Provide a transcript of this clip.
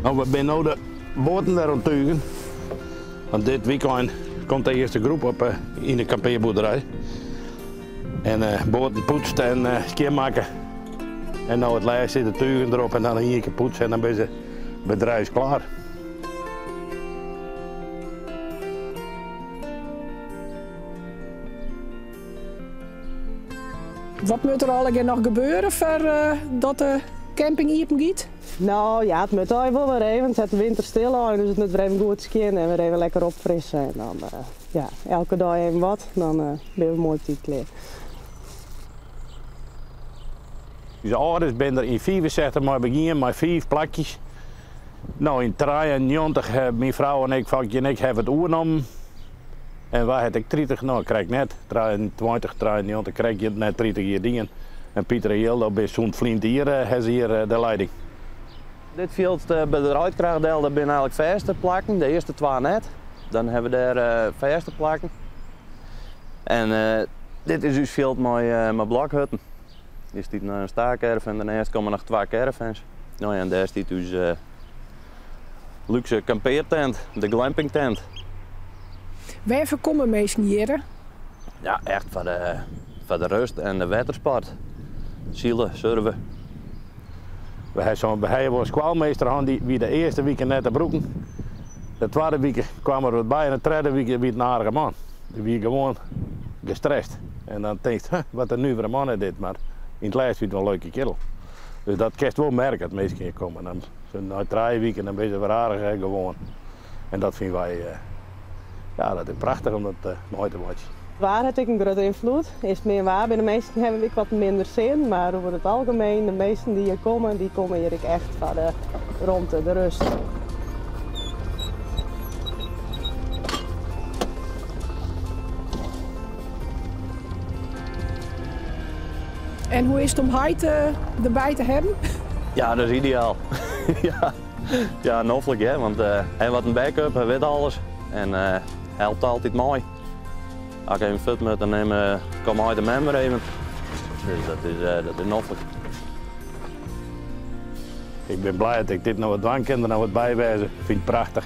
Nou, we zijn nu de boten daar aan het tuigen. Want dit weekend komt de eerste groep op in de kampeerboerderij. En boten poetsen en schoonmaken. En nou het lijst zit de tuigen erop en dan een keer poetsen en dan ben je bedrijf klaar. Wat moet er allemaal nog gebeuren voordat de camping open gaat? Nou ja, het moet al wel weer even. Het zet de winter stil aan, dus het moet weer even goed skiën en weer even lekker opfrissen. En dan ja, elke dag even wat, dan ben we mooi op die kleer. Dus ouders ben er in 64 maar beginnen met 5 plakjes. Nou in 93 hebben mijn vrouw en ik hebben het overgenomen. En waar heb ik 30, nou krijg ik net 23, 93 krijg je net 30 jaar dingen. En Pieter en Hilde bij zo'n vriend hier, heeft hier de leiding. Dit veld bij de uitkraagdeel, dat zijn eigenlijk verste plakken, de eerste 2 net. Dan hebben we daar verste plakken. En dit is dus veld met blokhutten. Hier staat een staakerf en daarnaast komen nog 2 caravans. Nou ja, en daar staat dus luxe kampeertent, de glampingtent. Waarvoor komen mensen hier? Ja, echt voor de rust en de watersport. Zielen, surfen. We hebben zo'n squalmeester gehad die wie de eerste week net te broeken. De tweede week kwam er wat bij en de derde week wie een aardige man. Die was gewoon gestrest. En dan denk je, wat een nuivere man is dit, maar in het lijst vind je wel een leuke kerel. Dus dat kun je wel merken dat mensen hier komen. Dan, na 3 weken dan ben je weer aardig gewoon. En dat vinden wij, ja, dat is prachtig om dat mooi te watchen. Waar heeft ik een grote invloed? Is meer waar. Bij de meesten hebben we wat minder zin, maar over het algemeen, de meesten die hier komen hier echt van de rondte, de rust. En hoe is het om Heid erbij te hebben? Ja, dat is ideaal. ja, noffelijk hè, want hij wat een backup, hij weet alles. En hij helpt altijd mooi. Als ik even fit moet, dan kom hij de member even. Dus dat is noffelijk. Ik ben blij dat ik dit nou wat dwang kan, er nou wat bijwijzen. Ik vind het prachtig.